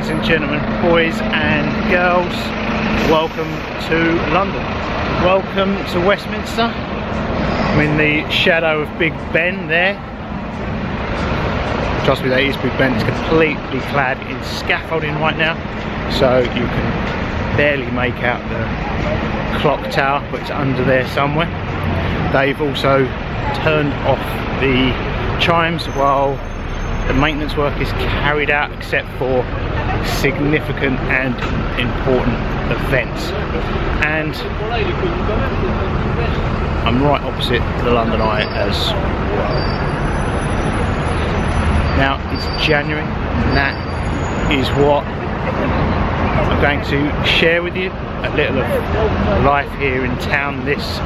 ladies and gentlemen, boys and girls, welcome to London. Welcome to Westminster. I'm in the shadow of Big Ben there. Trust me, that is Big Ben. It's completely clad in scaffolding right now, so you can barely make out the clock tower, but it's under there somewhere. They've also turned off the chimes while the maintenance work is carried out, except for significant and important events. And I'm right opposite the London Eye as well. Now it's January, and that is what I'm going to share with you. A little of life here in town this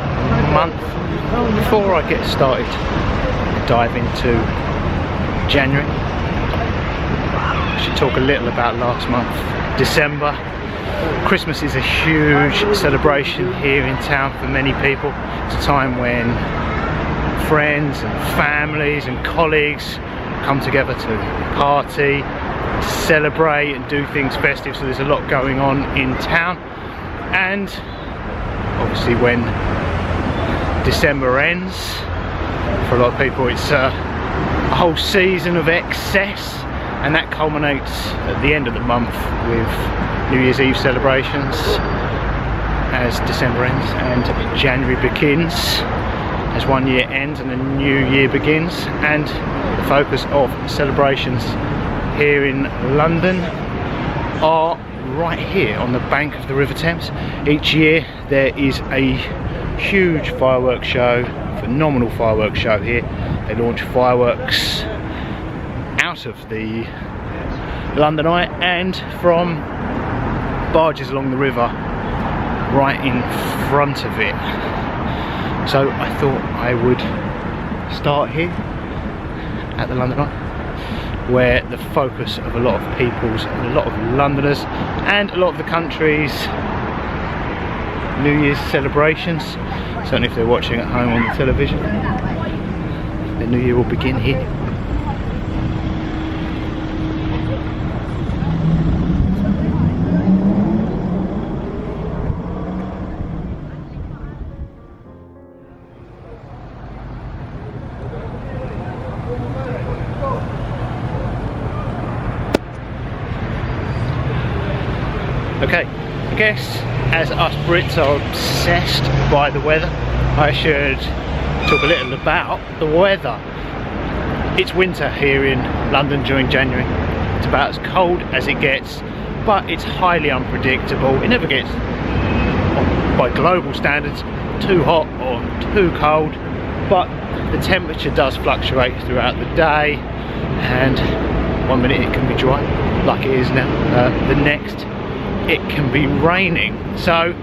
month. Before I get started, dive into January, I should talk a little about last month, December. Christmas is a huge celebration here in town for many people. It's a time when friends and families and colleagues come together to party, to celebrate and do things festive, so there's a lot going on in town. And obviously when December ends, for a lot of people it's a whole season of excess, and that culminates at the end of the month with New Year's Eve celebrations as December ends and January begins, as one year ends and a new year begins. And the focus of celebrations here in London are right here on the bank of the River Thames. Each year there is a huge fireworks show, phenomenal fireworks show here. They launch fireworks out of the London Eye and from barges along the river right in front of it. So I thought I would start here at the London Eye, where the focus of a lot of people's, a lot of Londoners and a lot of the country's New Year's celebrations, certainly if they're watching at home on the television, the New Year will begin here. Okay, I guess as us Brits are obsessed by the weather, I should talk a little about the weather. It's winter here in London during January. It's about as cold as it gets, but it's highly unpredictable. It never gets, by global standards, too hot or too cold, but the temperature does fluctuate throughout the day, and one minute it can be dry, like it is now. The next it can be raining. So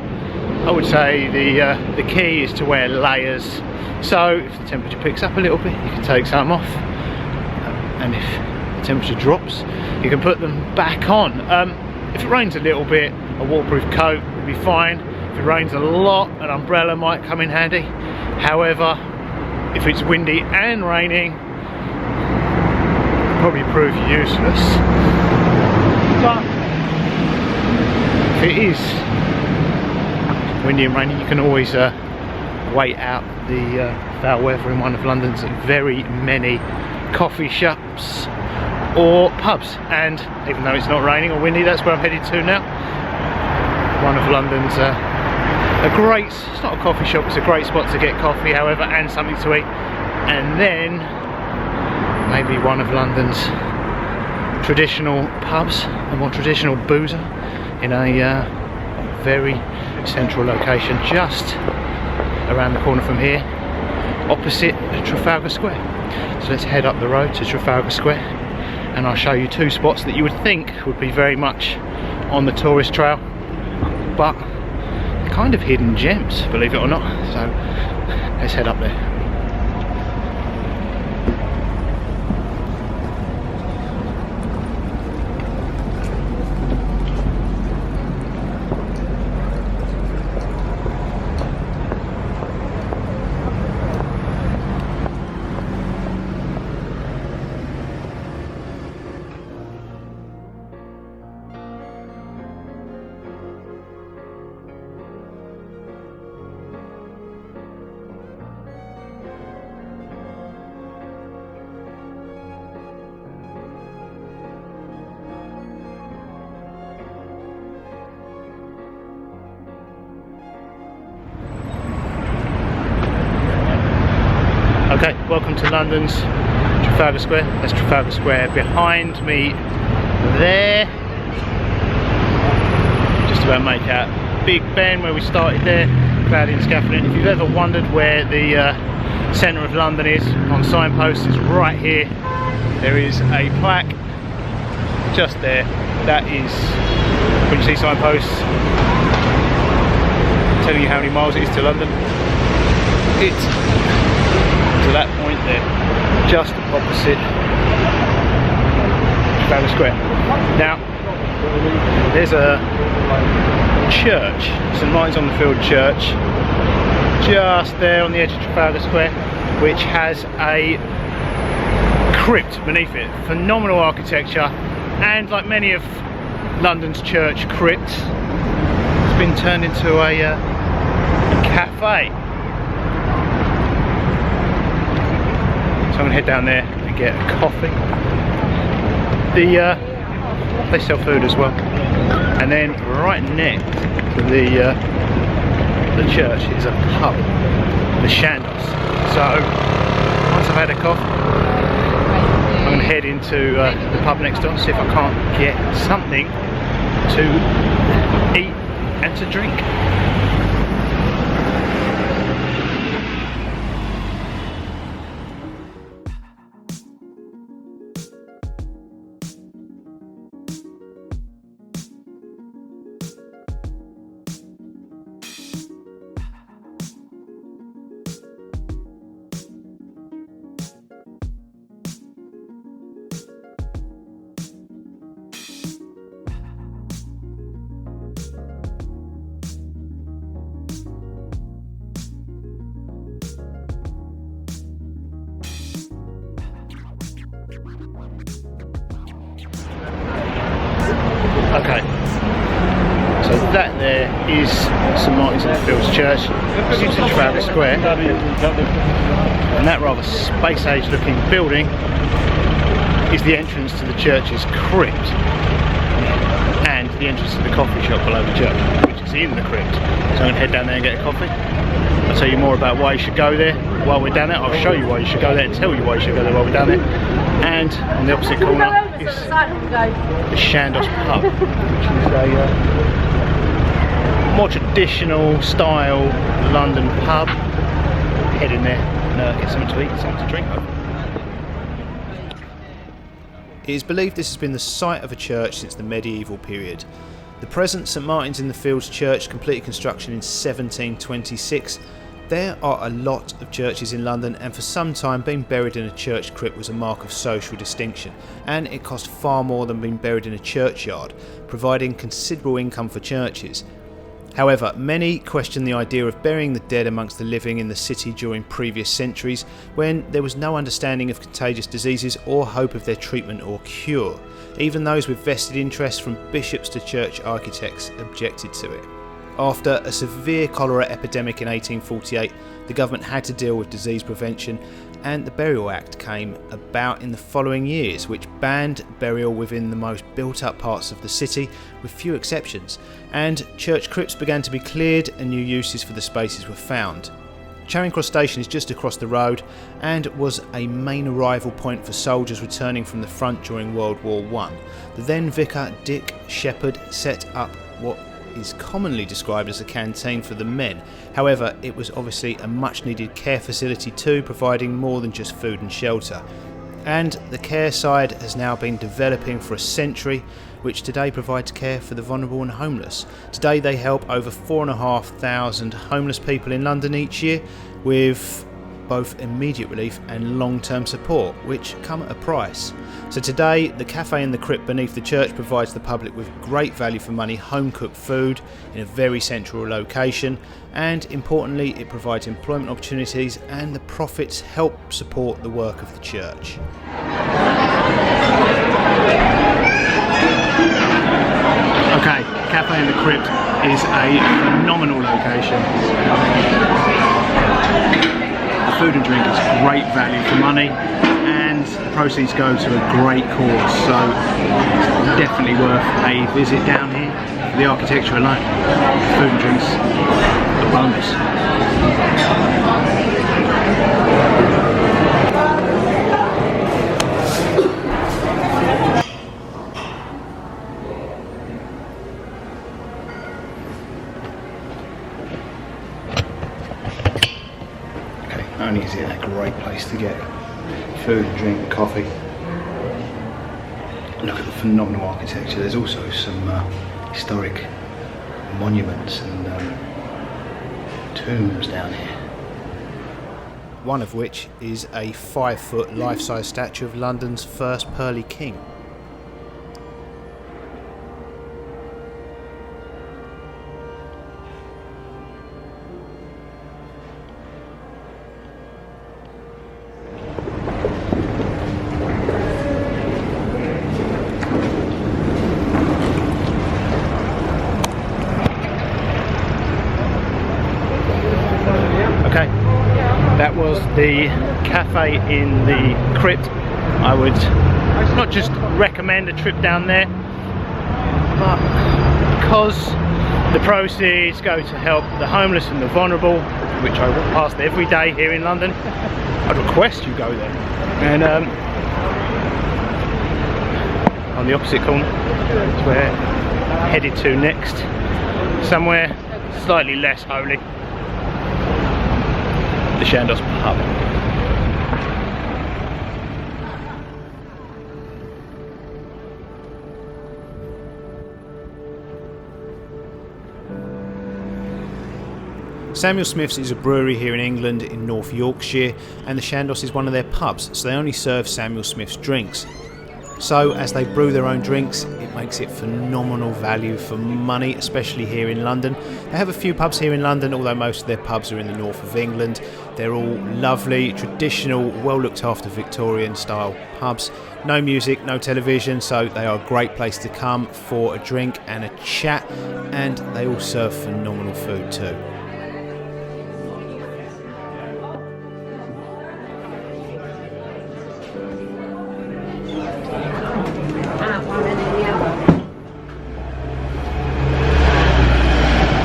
I would say the key is to wear layers. So if the temperature picks up a little bit, you can take some off, and if the temperature drops, you can put them back on. If it rains a little bit, a waterproof coat will be fine. If it rains a lot, an umbrella might come in handy. However, if it's windy and raining, it'll probably prove useless. But if it is windy and rainy, you can always wait out the foul weather in one of London's very many coffee shops or pubs. And even though it's not raining or windy, that's where I'm headed to now. One of London's a great, it's not a coffee shop, it's a great spot to get coffee, however, and something to eat. And then maybe one of London's traditional pubs, a more traditional boozer, in a very central location just around the corner from here, opposite Trafalgar Square. So let's head up the road to Trafalgar Square, and I'll show you two spots that you would think would be very much on the tourist trail, but they're kind of hidden gems, believe it or not. So let's head up there. Welcome to London's Trafalgar Square. That's Trafalgar Square behind me there. Just about make out Big Ben where we started there, cloudy and scaffolding. If you've ever wondered where the centre of London is on signposts, it's right here. There is a plaque just there. That is, when you see signposts telling you how many miles it is to London, it's to that point there, just opposite Trafalgar Square. Now, there's a church, St Martin's-on-the-Field Church, just there on the edge of Trafalgar Square, which has a crypt beneath it. Phenomenal architecture, and like many of London's church crypts, it's been turned into a cafe. So I'm going to head down there and get a coffee. They sell food as well. And then right next to the church is a pub, the Chandos. So once I've had a coffee, I'm going to head into the pub next door and see if I can't get something to eat and to drink. Okay, so that there is St Martin's-on-the-Fields Church, which is in Trafalgar Square, and that rather space-age looking building is the entrance to the church's crypt, and the entrance to the coffee shop below the church, which is in the crypt. So I'm going to head down there and get a coffee. I'll tell you more about why you should go there while we're down there. I'll show you why you should go there and tell you why you should go there while we're down there. And on the opposite corner is the Chandos pub, which is a more traditional style London pub. Head in there and get something to eat and something to drink. It is believed this has been the site of a church since the medieval period. The present St Martin's-in-the-Fields Church completed construction in 1726. There are a lot of churches in London, and for some time being buried in a church crypt was a mark of social distinction, and it cost far more than being buried in a churchyard, providing considerable income for churches. However, many question the idea of burying the dead amongst the living in the city during previous centuries, when there was no understanding of contagious diseases or hope of their treatment or cure. Even those with vested interests, from bishops to church architects, objected to it. After a severe cholera epidemic in 1848, the government had to deal with disease prevention, and the Burial Act came about in the following years, which banned burial within the most built-up parts of the city, with few exceptions, and church crypts began to be cleared and new uses for the spaces were found. Charing Cross Station is just across the road and was a main arrival point for soldiers returning from the front during World War I. The then vicar, Dick Shepherd, set up what is commonly described as a canteen for the men. However, it was obviously a much needed care facility too, providing more than just food and shelter. And the care side has now been developing for a century, which today provides care for the vulnerable and homeless. Today they help over 4,500 homeless people in London each year, with both immediate relief and long-term support, which come at a price. So today, the cafe in the crypt beneath the church provides the public with great value for money home-cooked food in a very central location, and importantly, it provides employment opportunities, and the profits help support the work of the church. Okay, Cafe in the Crypt is a phenomenal location. The food and drink is great value for money, and the proceeds go to a great cause, so it's definitely worth a visit down here. For the architecture alone, food and drinks, a bonus. great place to get food, drink, coffee. Look at the phenomenal architecture. There's also some historic monuments and tombs down here. One of which is a 5-foot life-size statue of London's first pearly king. Okay, that was the cafe in the Crypt. I would not just recommend a trip down there, but because the proceeds go to help the homeless and the vulnerable, which I walk past every day here in London, I'd request you go there. And on the opposite corner is where we're headed to next, somewhere slightly less holy. The Chandos pub. Samuel Smith's is a brewery here in England in North Yorkshire, and the Chandos is one of their pubs, so they only serve Samuel Smith's drinks. So as they brew their own drinks, it makes it phenomenal value for money, especially here in London. They have a few pubs here in London, although most of their pubs are in the north of England. They're all lovely, traditional, well looked after Victorian style pubs. No music, no television, so they are a great place to come for a drink and a chat, and they all serve phenomenal food too.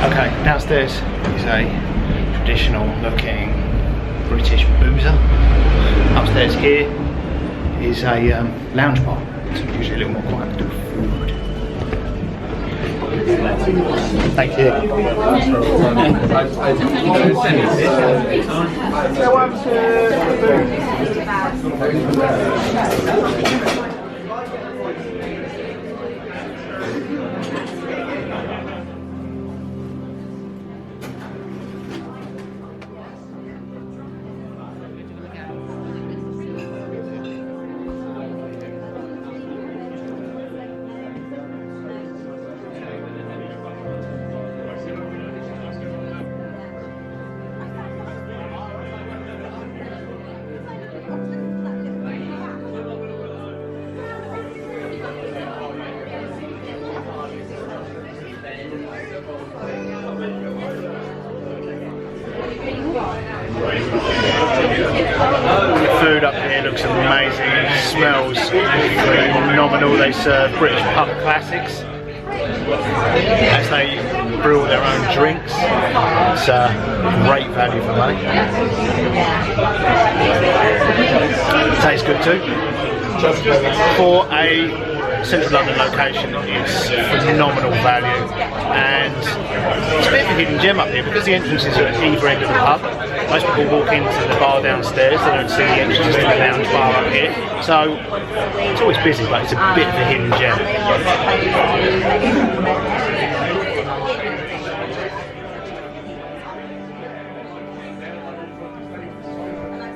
Okay, downstairs is a traditional looking British boozer. Upstairs here is a lounge bar, so usually a little more quiet to do food. Thank you. The food up here looks amazing, it smells phenomenal. They serve British pub classics as they brew their own drinks. It's great value for money. It tastes good too. For a central London location, it's phenomenal value, and it's a bit of a hidden gem up here because the entrances are at either end of the pub. Most people walk into the bar downstairs, they don't see the entrances to the lounge bar up here, so it's always busy, but it's a bit of a hidden gem.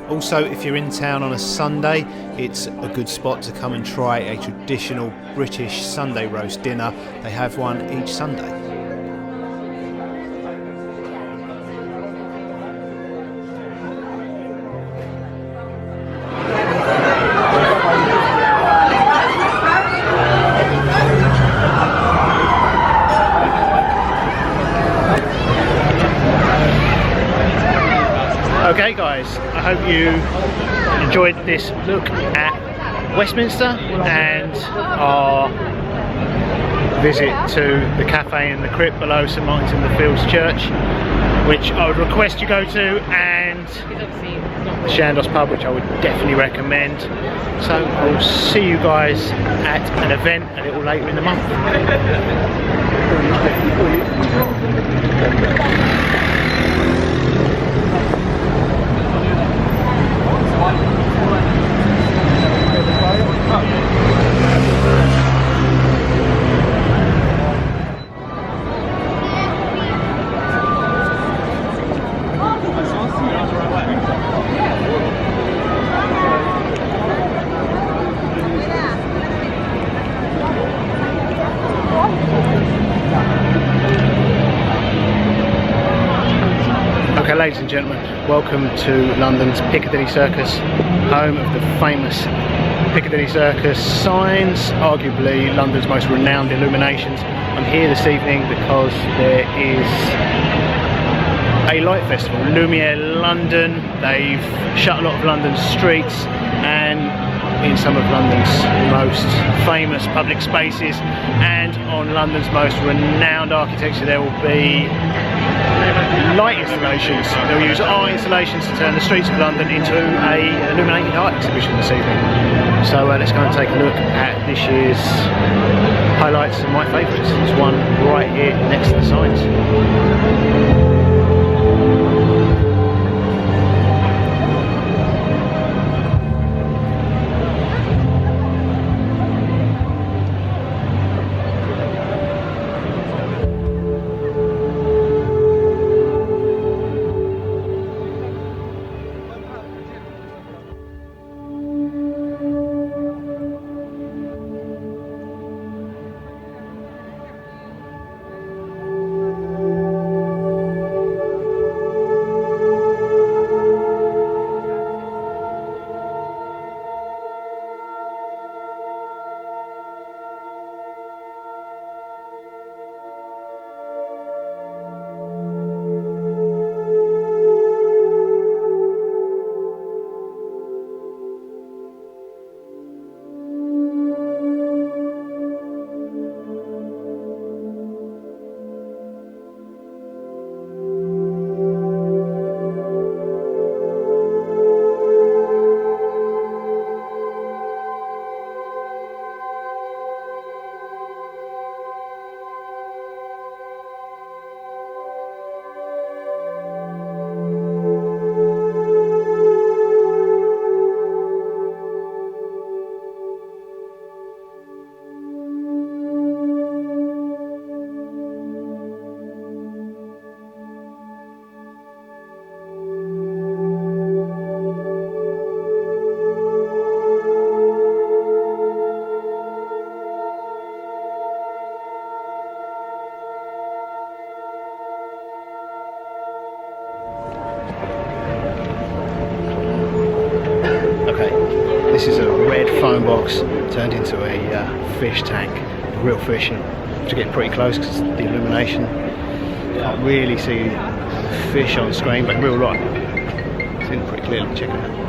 Also, if you're in town on a Sunday, it's a good spot to come and try a traditional British Sunday roast dinner. They have one each Sunday. Okay guys, I hope you enjoyed this look at Westminster and our visit to the cafe in the Crypt below St Martin's in the Fields Church, which I would request you go to, and the Chandos pub, which I would definitely recommend. So I'll see you guys at an event a little later in the month. Okay, ladies and gentlemen, welcome to London's Piccadilly Circus, home of the famous Piccadilly Circus signs, arguably London's most renowned illuminations. I'm here this evening because there is a light festival, Lumiere London. They've shut a lot of London's streets, and in some of London's most famous public spaces and on London's most renowned architecture there will be light installations. They'll use art installations to turn the streets of London into a illuminated art exhibition this evening. So let's go and take a look at this year's highlights and my favourites. There's one right here next to the signs. This is a red foam box turned into a fish tank, real fish. You have to get pretty close because the illumination, you can't really see fish on screen, but in real life it's in pretty clearly. Check it out.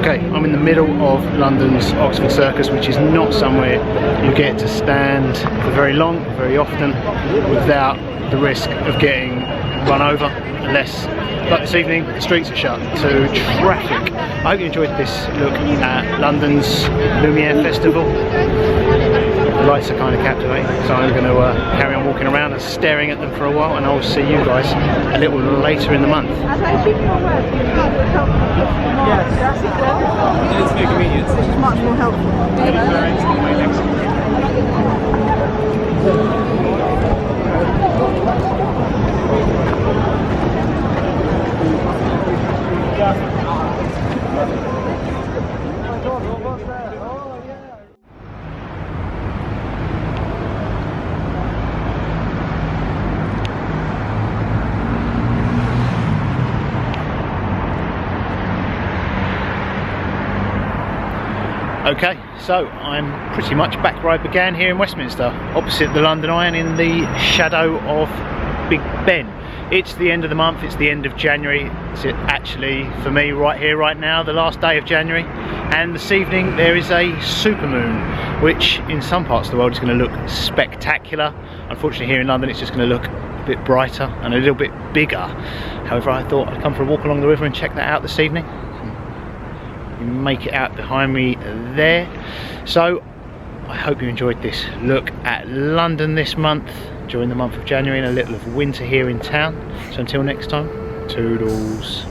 Okay, I'm in the middle of London's Oxford Circus, which is not somewhere you get to stand for very long, very often, without the risk of getting run over, unless, like this evening, the streets are shut to traffic. I hope you enjoyed this look at London's Lumiere Festival. The lights are kind of captivating, so I'm going to carry on walking around and staring at them for a while, and I'll see you guys a little later in the month. It's very convenient. It's much more helpful. Okay, so I'm pretty much back where I began, here in Westminster, opposite the London Eye and in the shadow of Big Ben. It's the end of the month, it's the end of January. It's actually, for me, right here, right now, the last day of January. And this evening there is a supermoon, which in some parts of the world is going to look spectacular. Unfortunately here in London it's just going to look a bit brighter and a little bit bigger. However, I thought I'd come for a walk along the river and check that out this evening. Make it out behind me there. So I hope you enjoyed this look at London this month, during the month of January, and a little of winter here in town. So until next time, toodles.